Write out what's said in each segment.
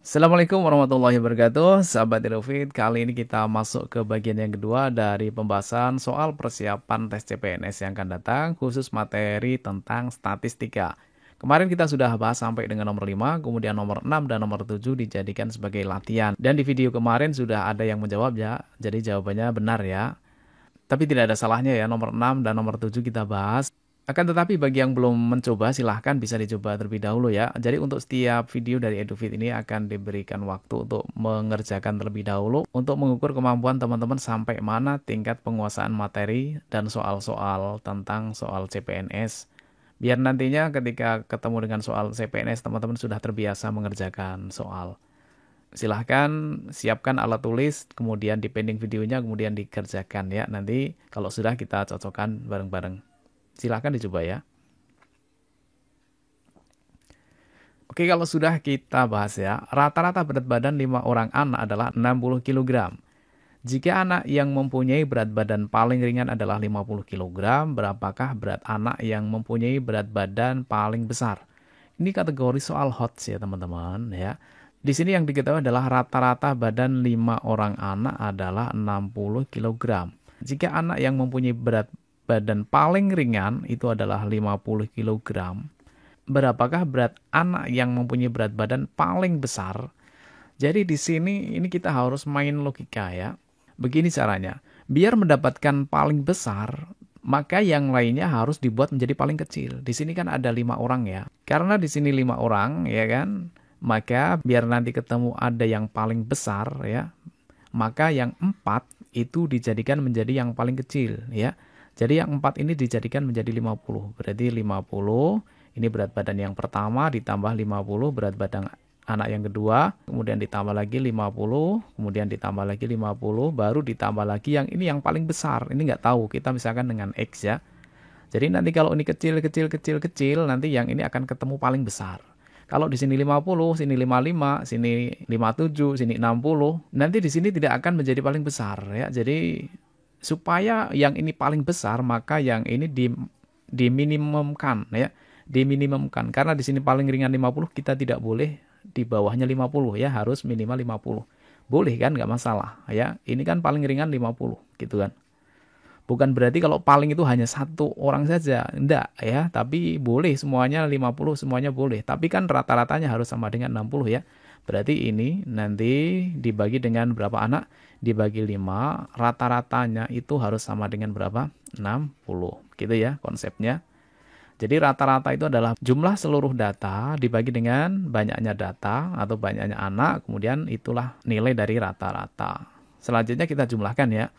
Assalamualaikum warahmatullahi wabarakatuh, sahabat Edufit. Kali ini kita masuk ke bagian yang kedua dari pembahasan soal persiapan tes CPNS yang akan datang, khusus materi tentang statistika. Kemarin kita sudah bahas sampai dengan nomor 5, kemudian nomor 6 dan nomor 7 dijadikan sebagai latihan. Dan di video kemarin sudah ada yang menjawab ya, jadi jawabannya benar ya. Tapi tidak ada salahnya ya, nomor 6 dan nomor 7 kita bahas. Akan tetapi bagi yang belum mencoba, silahkan bisa dicoba terlebih dahulu ya. Jadi untuk setiap video dari EduFit ini akan diberikan waktu untuk mengerjakan terlebih dahulu untuk mengukur kemampuan teman-teman sampai mana tingkat penguasaan materi dan soal-soal tentang soal CPNS. Biar nantinya ketika ketemu dengan soal CPNS, teman-teman sudah terbiasa mengerjakan soal. Silahkan siapkan alat tulis, kemudian dipending videonya, kemudian dikerjakan ya. Nanti kalau sudah kita cocokkan bareng-bareng. Silahkan dicoba ya. Oke, kalau sudah kita bahas ya, rata-rata berat badan 5 orang anak adalah 60 kg. Jika anak yang mempunyai berat badan paling ringan adalah 50 kg, berapakah berat anak yang mempunyai berat badan paling besar? Ini kategori soal HOTS ya teman-teman ya. Di sini yang diketahui adalah rata-rata badan 5 orang anak adalah 60 kg. Jika anak yang mempunyai berat badan paling ringan itu adalah 50 kg. Berapakah berat anak yang mempunyai berat badan paling besar? Jadi di sini ini kita harus main logika ya. Begini caranya. Biar mendapatkan paling besar, maka yang lainnya harus dibuat menjadi paling kecil. Di sini kan ada 5 orang ya. Karena di sini 5 orang ya kan, maka biar nanti ketemu ada yang paling besar ya, maka yang 4 itu dijadikan menjadi yang paling kecil ya. Jadi yang 4 ini dijadikan menjadi 50. Berarti 50 ini berat badan yang pertama ditambah 50 berat badan anak yang kedua, kemudian ditambah lagi 50, kemudian ditambah lagi 50, baru ditambah lagi yang ini yang paling besar. Ini nggak tahu, kita misalkan dengan X ya. Jadi nanti kalau ini kecil, nanti yang ini akan ketemu paling besar. Kalau di sini 50, sini 55, sini 57, sini 60, nanti di sini tidak akan menjadi paling besar ya. Jadi supaya yang ini paling besar, maka yang ini diminimumkan ya. Diminimumkan. Karena di sini paling ringan 50, kita tidak boleh di bawahnya 50 ya, harus minimal 50. Boleh kan, nggak masalah ya. Ini kan paling ringan 50 gitu kan. Bukan berarti kalau paling itu hanya satu orang saja, enggak ya, tapi boleh semuanya 50, semuanya boleh. Tapi kan rata-ratanya harus sama dengan 60 ya. Berarti ini nanti dibagi dengan berapa anak? Dibagi 5, rata-ratanya itu harus sama dengan berapa? 60. Gitu ya konsepnya. Jadi rata-rata itu adalah jumlah seluruh data dibagi dengan banyaknya data atau banyaknya anak, kemudian itulah nilai dari rata-rata. Selanjutnya kita jumlahkan ya.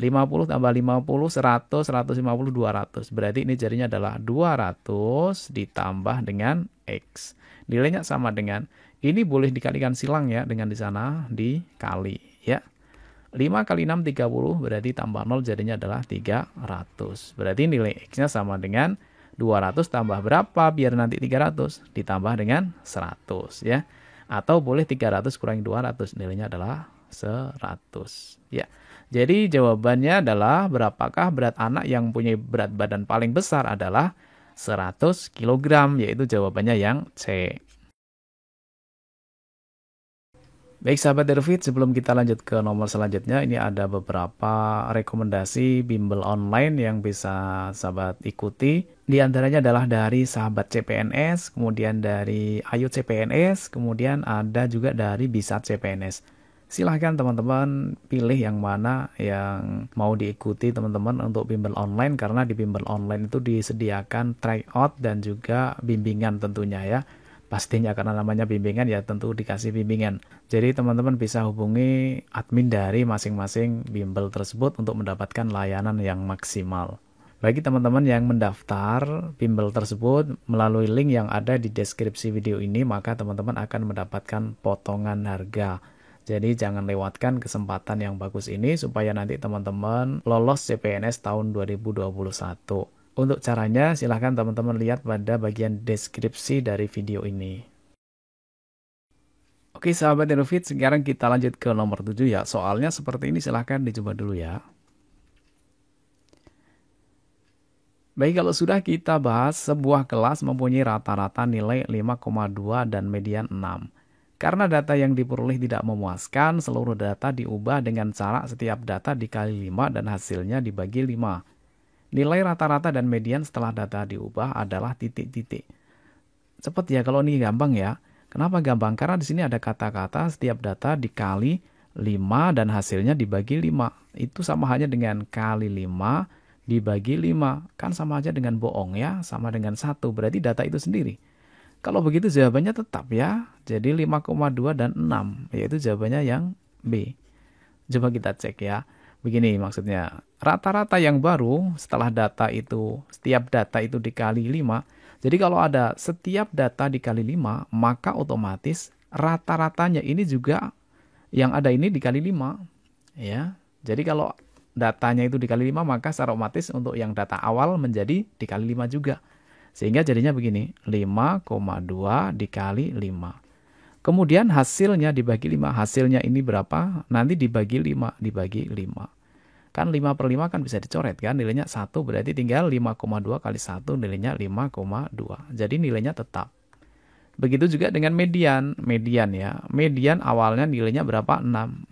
50 tambah 50, 100, 150, 200. Berarti ini jadinya adalah 200 ditambah dengan X. Nilainya sama dengan, ini boleh dikalikan silang ya, dengan di sana dikali ya. 5 kali 6, 30, berarti tambah 0 jadinya adalah 300. Berarti nilai X-nya sama dengan 200 tambah berapa biar nanti 300? Ditambah dengan 100 ya. Atau boleh 300 kurangi 200, nilainya adalah 100 ya. Jadi jawabannya adalah berapakah berat anak yang punya berat badan paling besar adalah 100 kg, yaitu jawabannya yang C. Baik sahabat Edufit, sebelum kita lanjut ke nomor selanjutnya, ini ada beberapa rekomendasi bimbel online yang bisa sahabat ikuti. Di antaranya adalah dari Sahabat CPNS, kemudian dari Ayo CPNS, kemudian ada juga dari Bisa CPNS. Silahkan teman-teman pilih yang mana yang mau diikuti teman-teman untuk bimbel online, karena di bimbel online itu disediakan tryout dan juga bimbingan tentunya ya. Pastinya karena namanya bimbingan ya tentu dikasih bimbingan. Jadi teman-teman bisa hubungi admin dari masing-masing bimbel tersebut untuk mendapatkan layanan yang maksimal. Bagi teman-teman yang mendaftar bimbel tersebut melalui link yang ada di deskripsi video ini, maka teman-teman akan mendapatkan potongan harga. Jadi jangan lewatkan kesempatan yang bagus ini supaya nanti teman-teman lolos CPNS tahun 2021. Untuk caranya silahkan teman-teman lihat pada bagian deskripsi dari video ini. Oke sahabat Edufit, sekarang kita lanjut ke nomor 7 ya. Soalnya seperti ini, silahkan dicoba dulu ya. Baik, kalau sudah kita bahas sebuah kelas mempunyai rata-rata nilai 5,2 dan median 6. Karena data yang diperoleh tidak memuaskan, seluruh data diubah dengan cara setiap data dikali 5 dan hasilnya dibagi 5. Nilai rata-rata dan median setelah data diubah adalah titik-titik. Cepet ya kalau ini gampang ya. Kenapa gampang? Karena di sini ada kata-kata setiap data dikali 5 dan hasilnya dibagi 5. Itu sama halnya dengan kali 5 dibagi 5. Kan sama aja dengan bohong ya, sama dengan 1. Berarti data itu sendiri. Kalau begitu jawabannya tetap ya. Jadi 5,2 dan 6, yaitu jawabannya yang B. Coba kita cek ya. Begini maksudnya. Rata-rata yang baru setelah data itu, setiap data itu dikali 5. Jadi kalau ada setiap data dikali 5, maka otomatis rata-ratanya ini juga yang ada ini dikali 5. Ya. Jadi kalau datanya itu dikali 5, maka secara otomatis untuk yang data awal menjadi dikali 5 juga. Sehingga jadinya begini, 5,2 dikali 5. Kemudian hasilnya dibagi 5. Hasilnya ini berapa? Nanti dibagi 5, dibagi 5. Kan 5 per 5 kan bisa dicoret kan, nilainya 1, berarti tinggal 5,2 kali 1, nilainya 5,2. Jadi nilainya tetap. Begitu juga dengan median. Median ya, median awalnya nilainya berapa? 6.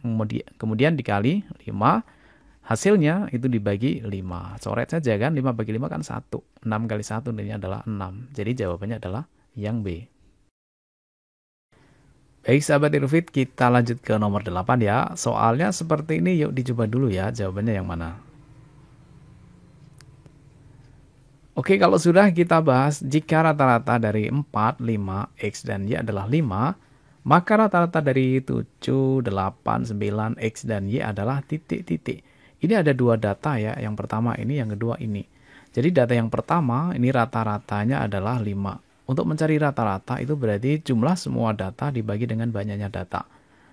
Kemudian dikali 5. Hasilnya itu dibagi 5. Coret saja kan, 5 bagi 5 kan 1. 6 kali 1 nilainya adalah 6. Jadi jawabannya adalah yang B. Baik sahabat Irfit, kita lanjut ke nomor 8 ya. Soalnya seperti ini, yuk dicoba dulu ya jawabannya yang mana. Oke, kalau sudah kita bahas, jika rata-rata dari 4, 5, X dan Y adalah 5, maka rata-rata dari 7, 8, 9, X dan Y adalah titik-titik. Ini ada dua data ya, yang pertama ini, yang kedua ini. Jadi data yang pertama, ini rata-ratanya adalah 5. Untuk mencari rata-rata itu berarti jumlah semua data dibagi dengan banyaknya data.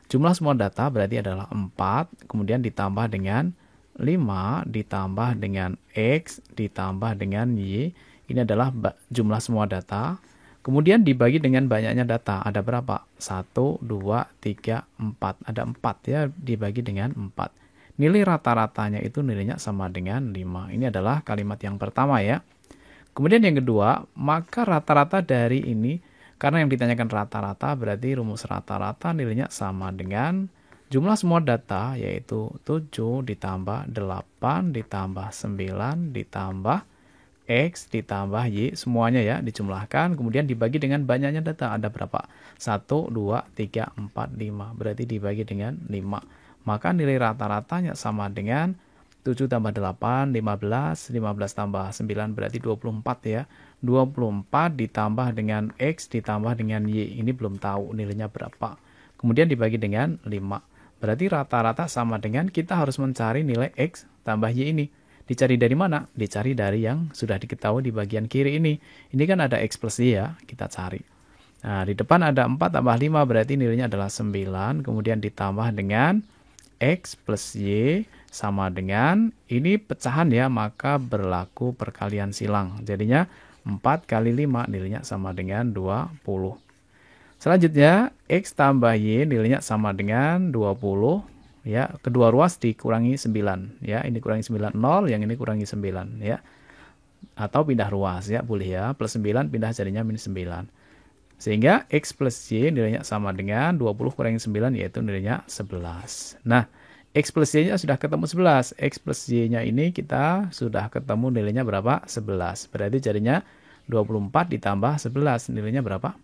Jumlah semua data berarti adalah 4, kemudian ditambah dengan 5, ditambah dengan X, ditambah dengan Y. Ini adalah jumlah semua data. Kemudian dibagi dengan banyaknya data. Ada berapa? 1, 2, 3, 4. Ada 4 ya, dibagi dengan 4. Nilai rata-ratanya itu nilainya sama dengan 5. Ini adalah kalimat yang pertama ya. Kemudian yang kedua, maka rata-rata dari ini, karena yang ditanyakan rata-rata berarti rumus rata-rata nilainya sama dengan jumlah semua data, yaitu 7 ditambah 8 ditambah 9 ditambah X ditambah Y, semuanya ya dijumlahkan, kemudian dibagi dengan banyaknya data. Ada berapa? 1, 2, 3, 4, 5. Berarti dibagi dengan 5. Maka nilai rata-ratanya sama dengan 7 tambah 8, 15, 15 tambah 9 berarti 24 ya. 24 ditambah dengan X ditambah dengan Y. Ini belum tahu nilainya berapa. Kemudian dibagi dengan 5. Berarti rata-rata sama dengan kita harus mencari nilai X tambah Y ini. Dicari dari mana? Dicari dari yang sudah diketahui di bagian kiri ini. Ini kan ada X plus Y ya, kita cari. Nah, di depan ada 4 tambah 5 berarti nilainya adalah 9. Kemudian ditambah dengan X plus Y sama dengan, ini pecahan ya, maka berlaku perkalian silang. Jadinya 4 kali 5 nilainya sama dengan 20. Selanjutnya, X tambah Y nilainya sama dengan 20. Ya, kedua ruas dikurangi 9. Ya, ini kurangi 9, 0, yang ini kurangi 9. Ya, atau pindah ruas ya, boleh ya. Plus 9 pindah jadinya minus 9. Sehingga X plus Y nilainya sama dengan 20 kurangi 9, yaitu nilainya 11. Nah, X plus Y-nya sudah ketemu 11. X plus Y-nya ini kita sudah ketemu nilainya berapa? 11. Berarti jadinya 24 ditambah 11. Nilainya berapa?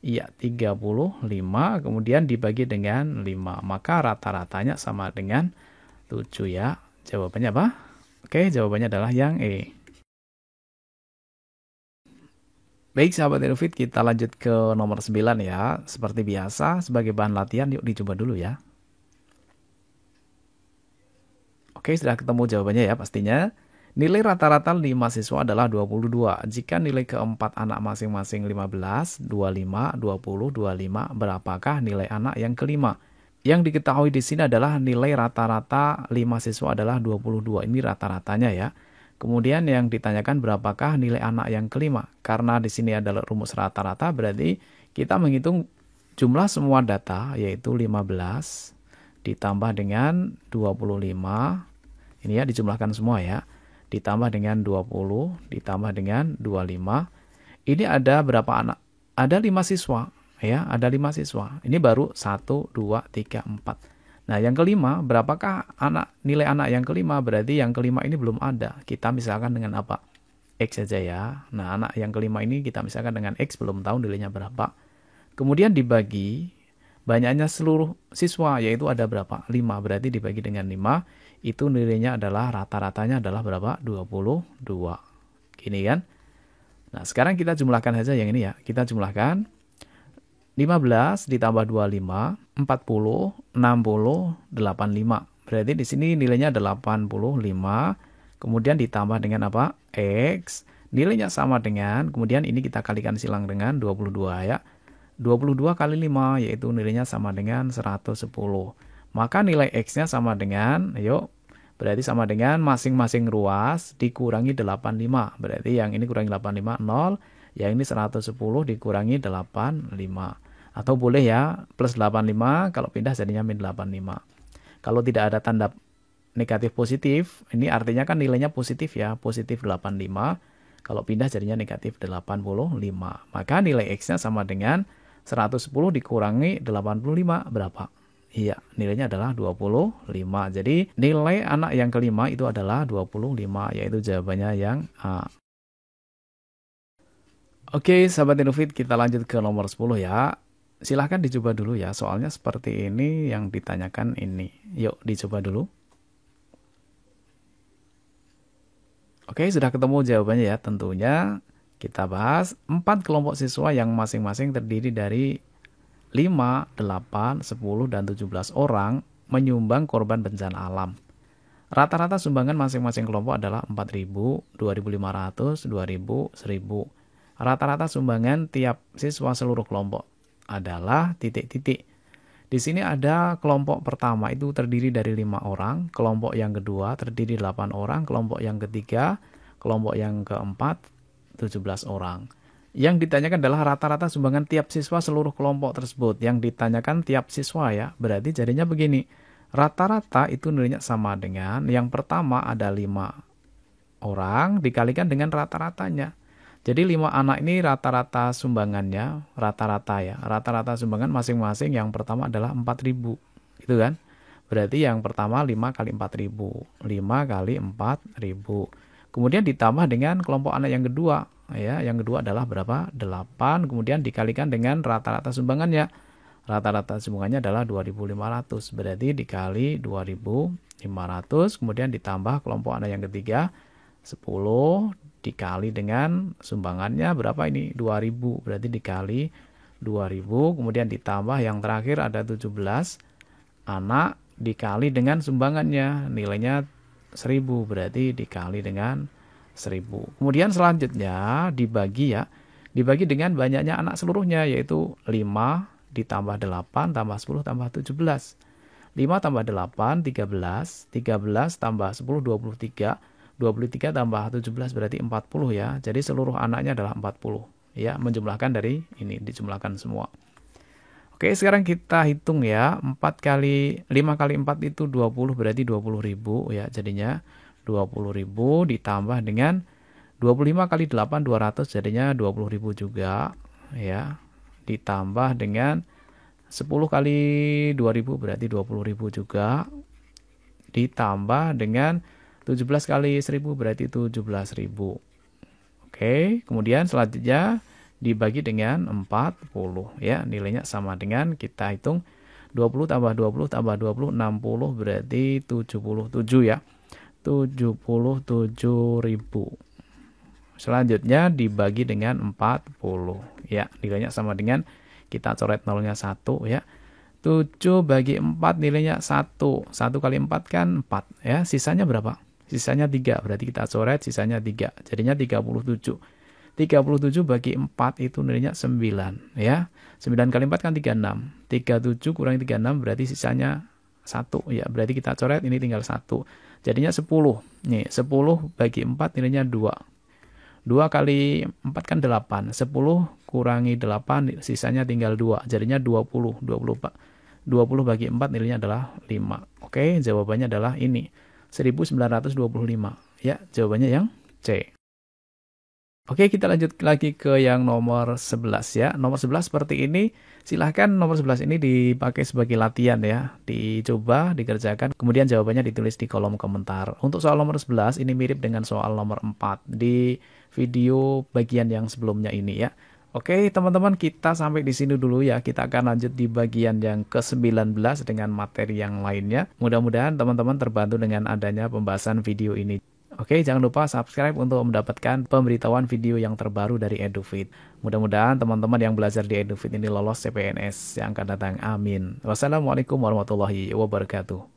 Iya, 35. Kemudian dibagi dengan 5. Maka rata-ratanya sama dengan 7 ya. Jawabannya apa? Oke, jawabannya adalah yang E. Baik sahabat Irfit, kita lanjut ke nomor 9 ya. Seperti biasa, sebagai bahan latihan yuk dicoba dulu ya. Oke, sudah ketemu jawabannya ya pastinya. Nilai rata-rata 5 siswa adalah 22. Jika nilai keempat anak masing-masing 15, 25, 20, 25, berapakah nilai anak yang kelima? Yang diketahui di sini adalah nilai rata-rata 5 siswa adalah 22. Ini rata-ratanya ya. Kemudian yang ditanyakan berapakah nilai anak yang kelima? Karena di sini adalah rumus rata-rata, berarti kita menghitung jumlah semua data, yaitu 15 ditambah dengan 25. Ini ya, dijumlahkan semua ya. Ditambah dengan 20, ditambah dengan 25. Ini ada berapa anak? Ada 5 siswa. Ya, ada 5 siswa. Ini baru 1, 2, 3, 4. Nah, yang kelima, berapakah nilai anak yang kelima? Berarti yang kelima ini belum ada. Kita misalkan dengan apa? X saja ya. Nah, anak yang kelima ini kita misalkan dengan X, belum tahu nilainya berapa. Kemudian dibagi banyaknya seluruh siswa, yaitu ada berapa? 5. Berarti dibagi dengan 5, itu nilainya adalah rata-ratanya adalah berapa? 22. Gini kan? Nah, sekarang kita jumlahkan saja yang ini ya. Kita jumlahkan 15 ditambah 25, 40, 60, 85. Berarti di sini nilainya 85. Kemudian ditambah dengan apa? X. Nilainya sama dengan, kemudian ini kita kalikan silang dengan 22 ya. 22 kali 5, yaitu nilainya sama dengan 110. Maka nilai X-nya sama dengan, yuk, berarti sama dengan masing-masing ruas dikurangi 85. Berarti yang ini kurangi 85, 0. Yang ini 110 dikurangi 85. Atau boleh ya, plus 85, kalau pindah jadinya min 85. Kalau tidak ada tanda negatif positif, ini artinya kan nilainya positif ya, positif 85. Kalau pindah jadinya negatif 85. Maka nilai X-nya sama dengan 110 dikurangi 85, berapa? Iya, nilainya adalah 25. Jadi nilai anak yang kelima itu adalah 25, yaitu jawabannya yang A. Oke, sahabat Innovate, kita lanjut ke nomor 10 ya. Silahkan dicoba dulu ya, soalnya seperti ini yang ditanyakan ini. Yuk, dicoba dulu. Oke, sudah ketemu jawabannya ya. Tentunya kita bahas 4 kelompok siswa yang masing-masing terdiri dari 5, 8, 10, dan 17 orang menyumbang korban bencana alam. Rata-rata sumbangan masing-masing kelompok adalah 4.000, 2.500, 2.000, 1.000. Rata-rata sumbangan tiap siswa seluruh kelompok adalah titik-titik. Di sini ada kelompok pertama itu terdiri dari 5 orang, kelompok yang kedua terdiri 8 orang, kelompok yang ketiga, kelompok yang keempat 17 orang. Yang ditanyakan adalah rata-rata sumbangan tiap siswa seluruh kelompok tersebut. Yang ditanyakan tiap siswa ya, berarti jadinya begini. Rata-rata itu nilainya sama dengan yang pertama ada 5 orang dikalikan dengan rata-ratanya. Jadi 5 anak ini rata-rata sumbangannya, rata-rata ya. Rata-rata sumbangan masing-masing yang pertama adalah 4.000. Gitu kan? Berarti yang pertama 5 kali 4.000. 5 kali 4.000. Kemudian ditambah dengan kelompok anak yang kedua. Ya, yang kedua adalah berapa? 8. Kemudian dikalikan dengan rata-rata sumbangannya. Rata-rata sumbangannya adalah 2.500. Berarti dikali 2.500. Kemudian ditambah kelompok anak yang ketiga 10 dikali dengan sumbangannya berapa ini? 2.000. Berarti dikali 2.000. Kemudian ditambah yang terakhir ada 17 anak dikali dengan sumbangannya. Nilainya 1.000. Berarti dikali dengan 1.000. Kemudian selanjutnya dibagi ya. Dibagi dengan banyaknya anak seluruhnya, yaitu 5 ditambah 8 tambah 10 tambah 17. 5 tambah 8, 13. 13 tambah 10, 23. 23 tambah 17 berarti 40 ya. Jadi seluruh anaknya adalah 40. Ya, menjumlahkan dari ini, dijumlahkan semua. Oke, sekarang kita hitung ya. 5 kali 4 itu 20, berarti 20.000 ya. Jadinya 20.000 ditambah dengan 25 kali 8, 200, jadinya 20.000 juga ya. Ditambah dengan 10 kali 2.000 berarti 20.000 juga. Ditambah dengan 17 kali 1.000 berarti 17.000. Oke, kemudian selanjutnya dibagi dengan 40 ya. Nilainya sama dengan kita hitung 20 tambah 20 tambah 20 60 berarti 77 ya. 77.000. Selanjutnya dibagi dengan 40 ya. Nilainya sama dengan kita coret nolnya 1 ya. 7 bagi 4 nilainya 1. 1 kali 4 kan 4 ya. Sisanya berapa? Sisanya 3, berarti kita coret sisanya 3. Jadinya 37. 37 bagi 4 itu nilainya 9 ya. 9 kali 4 kan 36. 37 kurangi 36 berarti sisanya 1 ya. Berarti kita coret ini tinggal 1. Jadinya 10. Nih, 10 bagi 4 nilainya 2. 2 kali 4 kan 8. 10 kurangi 8 sisanya tinggal 2. Jadinya 20. 20 bagi 4 nilainya adalah 5. Oke, jawabannya adalah ini. 1925. Ya, jawabannya yang C. Oke, kita lanjut lagi ke yang nomor 11 ya. Nomor 11 seperti ini. Silahkan nomor 11 ini dipakai sebagai latihan ya. Dicoba, dikerjakan, kemudian jawabannya ditulis di kolom komentar. Untuk soal nomor 11 ini mirip dengan soal nomor 4 di video bagian yang sebelumnya ini ya. Oke, teman-teman, kita sampai di sini dulu ya. Kita akan lanjut di bagian yang ke-19 dengan materi yang lainnya. Mudah-mudahan teman-teman terbantu dengan adanya pembahasan video ini. Oke, jangan lupa subscribe untuk mendapatkan pemberitahuan video yang terbaru dari EduFit. Mudah-mudahan teman-teman yang belajar di EduFit ini lolos CPNS yang akan datang. Amin. Wassalamualaikum warahmatullahi wabarakatuh.